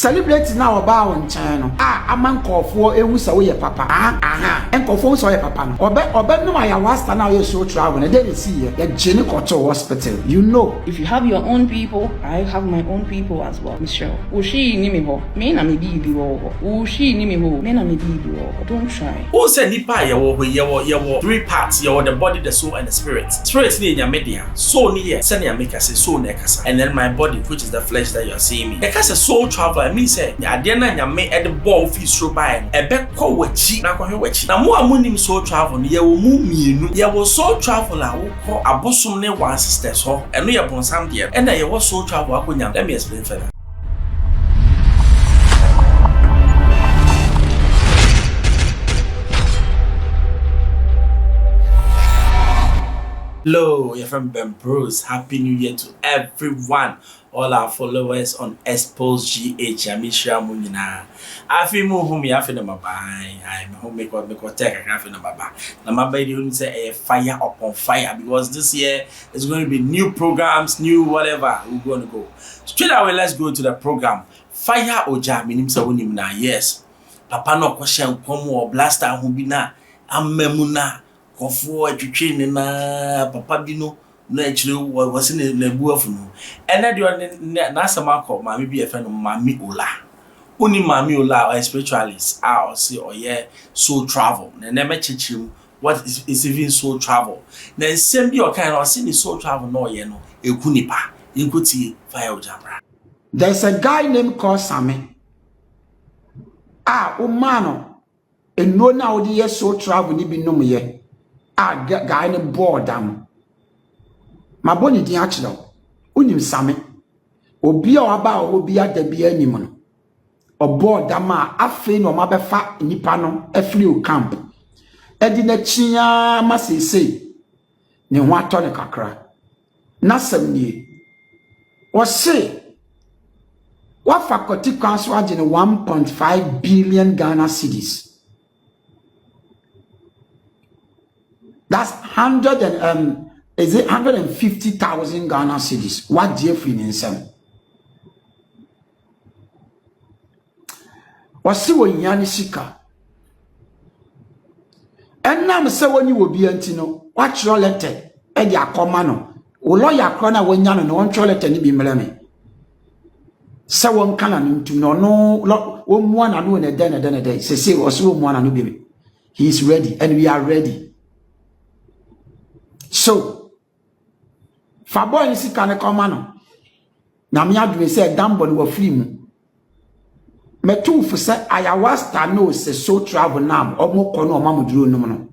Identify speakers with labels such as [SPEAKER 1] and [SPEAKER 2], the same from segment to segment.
[SPEAKER 1] Celebrate now about on channel. A man call for a who's away papa. And call for so papa. Obe no I was now you so travel and then see a Jenny Koto hospital. You know.
[SPEAKER 2] If you have your own people, I have my own people as well. Michelle. Ushi nimi ho. Me na me di bi wo. Ushi nimi ho. Me na me di bi wo. Don't try.
[SPEAKER 3] Who said nipa yawo three parts, yawo the body, the soul and the spirit. Spirit ni nya media. Soul ni ye. Send ya make us soul na kasa. And then my body, which is the flesh that you are seeing me. The kasa soul traveler. I mean say ade na nyame e de ball fi so by e be ko wachi na kwahwe wachi na mo amunim soul travel ye wo mu mienu ye wo soul traveler wo ko abosom ne one sisters ho eno ye bonsam de e na ye wo soul travel akonya. Let me explain further. Hello, you're from Ben Bros. Happy New Year to everyone. All our followers on Xposed GH. Yamishra Munina. I feel more home. I feel my bye. I'm home. Make what take a half in my baba. Now my baby only say a fire upon fire because this year is going to be new programs, new whatever. We're going to go straight away. Let's go to the program. Fire Oja meaning so na yes. Papa no question come or blaster hubina amemuna. Kofo atwitwe na papa bi no na akire wose na buafu no ene de na asama ko maami bi efe no maami ola oni maami ola or spiritualist or say oye soul travel na na mechichim what is even soul travel na nsem bi o kan no say ni soul travel no oye no eku nipa inkuti fire ojabra.
[SPEAKER 1] There's a guy named called Sammy. Umano eno na odi ye soul travel ni bi nom ye. Guy named Boredom. My bonny di actual. Unim Sammy. Obi or about Obia de be anyone. Or Boredama, a fin or mabefa nipano, a flew camp. Edina chia masi say. Ni watone kakra. Nasem ni. Was say. What faculty council in 1.5 billion Ghana cedis. That's 150,000 Ghana cedis. What do you feel in some? What's your yani sika? And now, say when you will be antino, watch your letter, and ya commano, or lawyer crona when yan and one letter ni be melame. So one canon to no, one and one a day, say, was one and be. He is ready, and we are ready. So, Fabo and si can come on. Na mi adwe say dambon wo free mu. Me tu fu say ayawasta no say so travel now omo kono o mamuduro no no.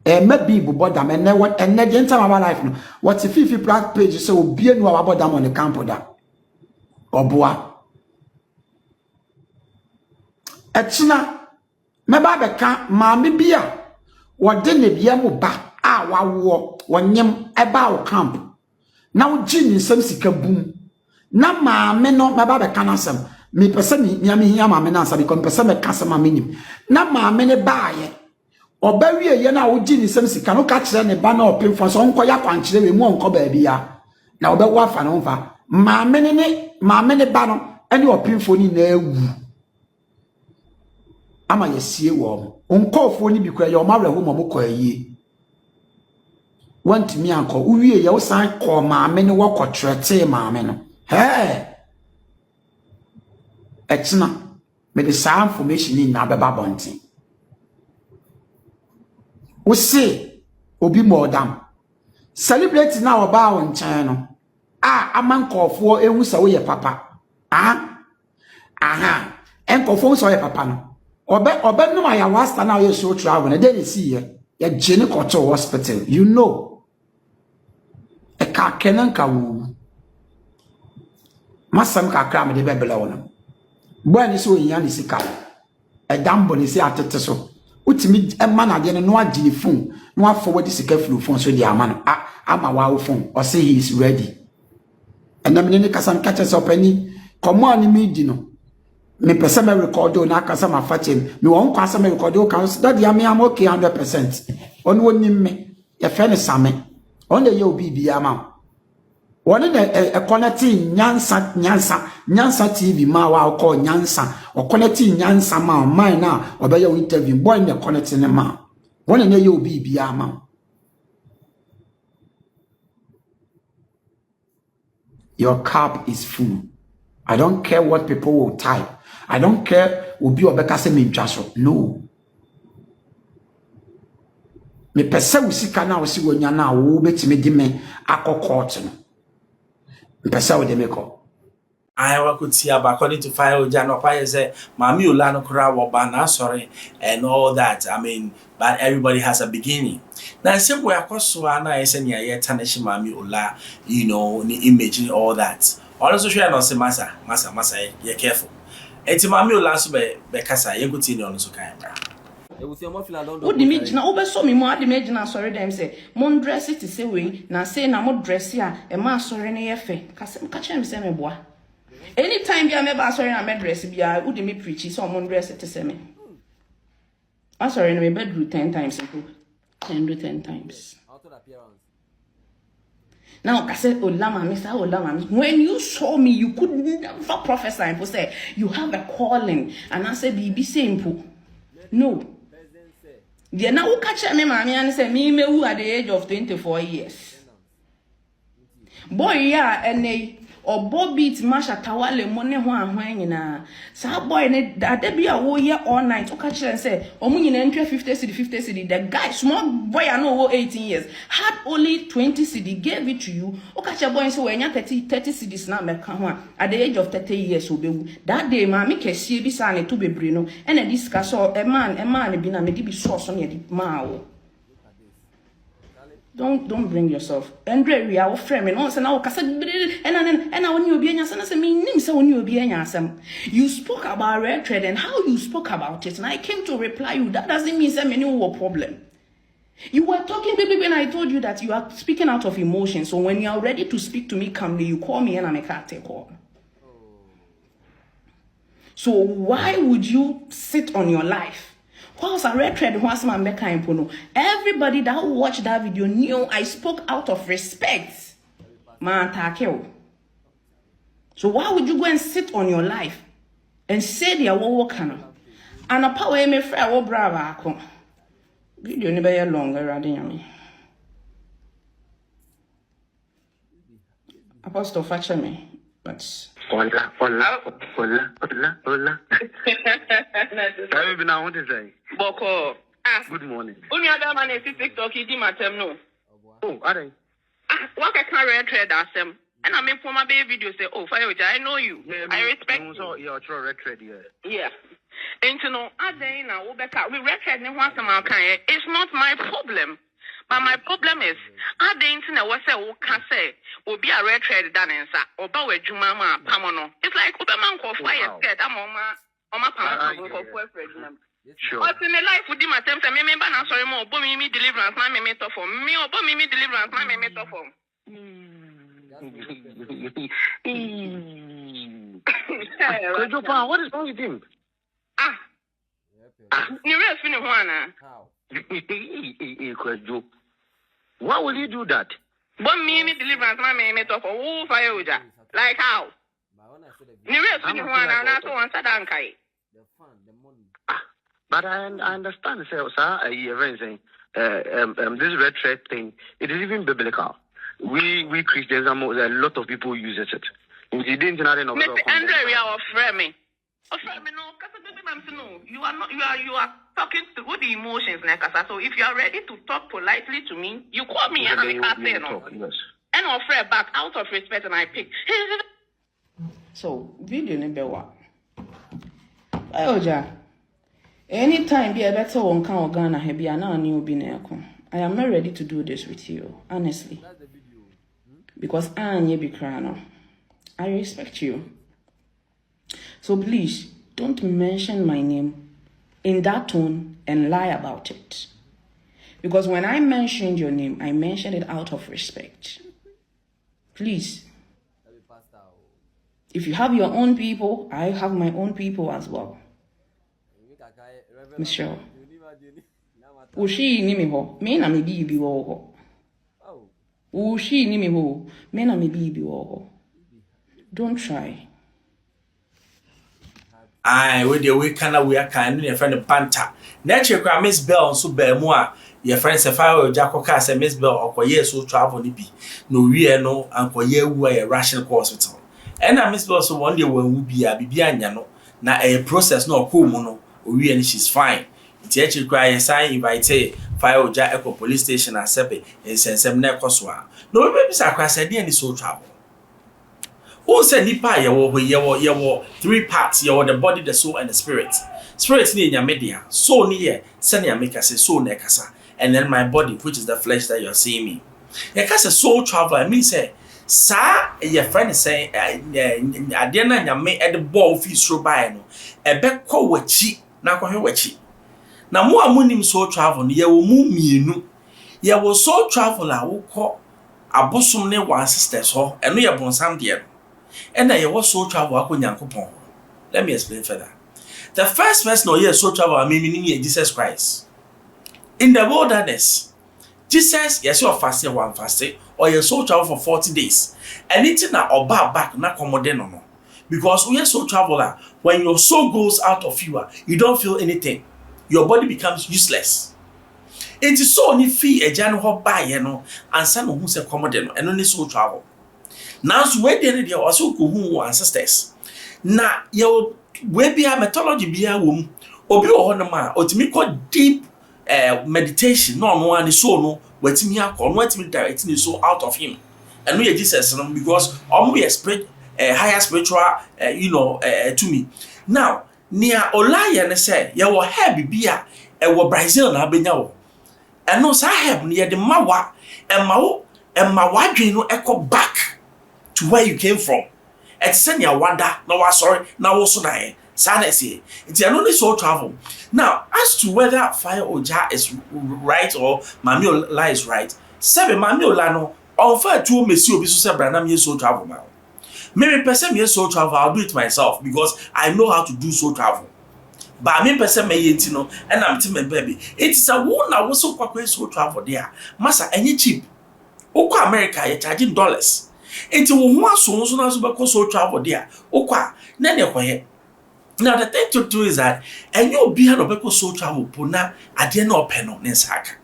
[SPEAKER 1] Me bi bu boda me ne what and the entire my life no. What if 50 black page say obi anu wa boda on the camp da. Oboa. Etina me ba be kan maami bia wo de ne bia mu ba. Wawo wonyem eba o camp na wo gini nsem sika bum na maame no meba be kanasem me pese mi hia maame na asabi kon pese me kasem amenim na maame ne baaye oba wie ye na wo gini nsem sika no ka kire ne ba na opemfo so onko ya kwankire we mu onko ba bia na oba wo afa no mfa maame ne ba no ene opemfo ni na awu ama yesie wo onkofo ni bi kwa ye o mawre ho mo ko ayie. Want me uncle, uwie ya usan call maame ne wako trete maame no. Hey! Etina, me the same information in na beba bonti. We say, obi modam. Celebrate now about on channel. A man call for a wusa we papa. Aha. Enko phone so papa no. Obe no ya wasta now you so travel and then see ye. Ya Jenny Koto hospital. You know. Ka kenan ka wu masam ka kra me de bebela wona bo ani so yin ani sika e dambo ni si atete so utimi e ma na de no agini phone no afọward sika flu phone so di ama no ama wa phone or say he is ready and na me ne kasam catch us up ani komo ani mi di no me pese me record o na kasa ma fachem me won kwasa me record o kan that dia me am okay 100% on woni me ye fe ne same on the ye obi bia ma One in a connecting Nyansa TV ma wa call Nyansa or connecting Nyansa ma mine now or by your interview boy in the connecting ma. One in you be ma. Your cup is full. I don't care what people will type. I don't care will be obekase me jaso. No. Me pese usika na osi wonya na wo betime di me akokot no. Me pese wo de me ko.
[SPEAKER 3] I could see about according to Fire Jano Fire say, Mami Ulano Kura Wabana, sorry, and all that. I mean, but everybody has a beginning. Now, same way, of course, Suana is any yet Tanashi Mami Ula, you know, imaging all that. Also, share not say, Massa, you're careful. It's Mami Ula Becasa, you could see on the Sukaya.
[SPEAKER 2] What the image now over so me more the image now sorry them say mon dress it say we na say na mo dress ya e ma sorry na yefe catch him say me boa anytime be me ba sorry na me dress bia wo de me preach so mon dress it say me I sorry na me bedroom 10 times 10 times now I said Olama Mr. Olama when you saw me you could never prophesy and say you have a calling and I said be simple no. The now catch me, mammy, and say me who at the age of 24 years. Boy, yeah, and they or Bobby Masha Tawale money when na sa boy that they be a whole year all night to catch and say, oh, when you enter 50 city, the guy, small boy, I know 18 years, had only 20 city, gave it to you. Oh, catch a boy and say, when you're 30 cities now, at the age of 30 years, that day, mammy can see beside to be brino, and a discuss or a man, be na maybe sauce on your mouth. Don't bring yourself. Andre, we are friends. No, say now, and I want you be any say me name say when you be any asem. You spoke about red thread and how you spoke about it, and I came to reply you. That doesn't mean say me no problem. You were talking, baby, when I told you that you are speaking out of emotion. So when you are ready to speak to me calmly, you call me and I make a take call. So why would you sit on your life? Whilst I red thread, everybody that watched that video knew I spoke out of respect. So why would you go and sit on your life and say they are working? And a power me friend or brava. Video never longer rather Apostle Fatcher me, but
[SPEAKER 4] Hola. Baby, now what is say?
[SPEAKER 2] Boko.
[SPEAKER 4] Good morning.
[SPEAKER 2] Only other man is TikTok, he did my term no.
[SPEAKER 4] Oh, are they?
[SPEAKER 2] What I can't red thread as them. And I mean for my baby video say, oh, Fire, I know you. I respect you.
[SPEAKER 4] So you're true red thread, yeah.
[SPEAKER 2] Yeah. And you know, I now we red thread once a month. It's not my problem. But my problem is, I didn't know what can say will be a red thread done inside or bow a jumama pamono. It's like Uberman called fire scared. I'm on my power.
[SPEAKER 4] Sure.
[SPEAKER 2] But in the life with him attempts, I remember now sorry more, but me deliverance, my memento for me, or but me deliverance, my memento for.
[SPEAKER 4] What is wrong with him?
[SPEAKER 2] You rest in one.
[SPEAKER 4] Why will you do that?
[SPEAKER 2] But me deliverance, my memento for who fire with that. Like how? You rest in one, and I don't answer Dankai.
[SPEAKER 4] But I understand, sir, this red thread thing, it is even biblical. We Christians, a lot of people use it. You didn't know
[SPEAKER 2] Mr. Andre, we are framing. No, you are talking to with the emotions, so if you are ready to talk politely to me, you call me and I can't say no.
[SPEAKER 4] Yes.
[SPEAKER 2] And offer back out of respect, and I pick. So video number one. Oja. Anytime be a better one can organa he be an new bineko. I am not ready to do this with you, honestly. Because I am be crano. I respect you. So please don't mention my name in that tone and lie about it. Because when I mentioned your name, I mentioned it out of respect. Please. If you have your own people, I have my own people as well. Michelle. Ushi ni me ho. Me na me di bi wo ho. She ni me ho. Me na me bibi wo. Don't try.
[SPEAKER 3] Aye, with the way can we are kind your friend Panta. Nature Miss Bell so Belmoa, your friends a fire Jacko Cass and Miss Bell or years so travel ni be. No we no uncle ye way a rational hospital. And I Miss Bell so one day when we be a bibiano, na a process no cool mono, we and she's fine. It's actually cry a sign invite fire Jack Echo police station at Sepe and send some necoswa. No babies are crass any so travel. Who said nipa yewo 3 parts, yewo the body, the soul, and the spirit. Spirit ni your media, soul ni ye, send your make us soul nekasa, and then my body, which is the flesh that you're seeing me. Yakasa soul traveler, I mean say, sa your friend is saying, Adiana ya me at the ball fees through by no, a beck call wechi, na kwa wechi. Na mo amunim soul travel, ye will move me no. Ye will soul traveler who call a bosom ne one sisters ho, and we are born some dear. And I was soul travel. Let me explain further. The first person who soul travel, meaning Jesus Christ. In the wilderness, Jesus, yes, you fasting one fasting, or your soul travel for 40 days. And it's not about back, not commodity no. Because we are soul traveler, when your soul goes out of you don't feel anything. Your body becomes useless. It is so only fee a general by and some who say commodity and only soul travel. Now, so where the idea also who ancestors. Na your webia methodology be a womb, or be honor or to me called deep meditation, no one is so no, wet me up or what me directing is so out of him. And we are Jesus because we are higher spiritual, to me. Now, near Olaya say, ya will have beer, and what Brazil na benyaw. And no, I have near the Mawa and my no echo back to where you came from. At send wonder, no sorry, now also die. Sanity. It's only soul travel. Now, as to whether fire or jar is right or Mamiola is right, 7 Mamiola no, offer 2 Monsieur Bisu Branham years soul travel now. Maybe person years soul travel, I'll do it myself because I know how to do soul travel. But I mean person may yentino and I'm timid baby. It's a woman I was so quite soul travel there. Massa any cheap. Oko America, you're charging dollars. Into one so soul travel there. Okwa, none quiet. Now the thing to do is that and you'll be a soul travel puna at the end of penal nensaka.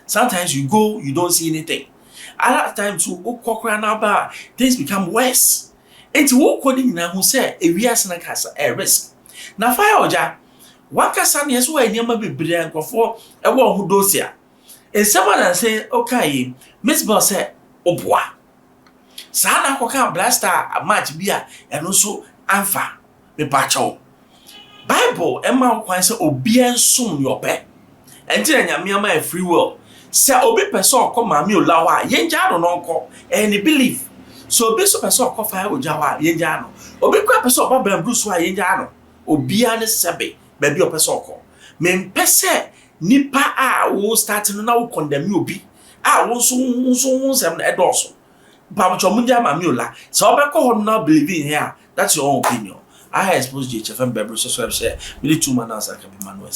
[SPEAKER 3] Sometimes you go, you don't see anything. Other times you go things become worse. It's what coding now who say a reason a risk. Now fire oja, one person yes why never be brilliant for a one who does here. And someone say, okay, Miss Boss said, oh boy. Sana koka blaster a match beer and also anfa me pacho. Bible emma kwan say obian sum your pet. Enti na nyame ama free will. Say obi person ko mami olawa yenja do no nko and believe. So obi so person ko fire ojawa yenja no. Obi kwa person ba bambru so yenja no. Obia ne sebe baby o person ko. Me pese nipa a wo start no na wo condemn obi. A wo so nsem na edoso. Pamacho munja mamiola. So obeko ho now believe in here. That's your own opinion. I expose GHFM Bible so share. Me 2 man answer can be manual.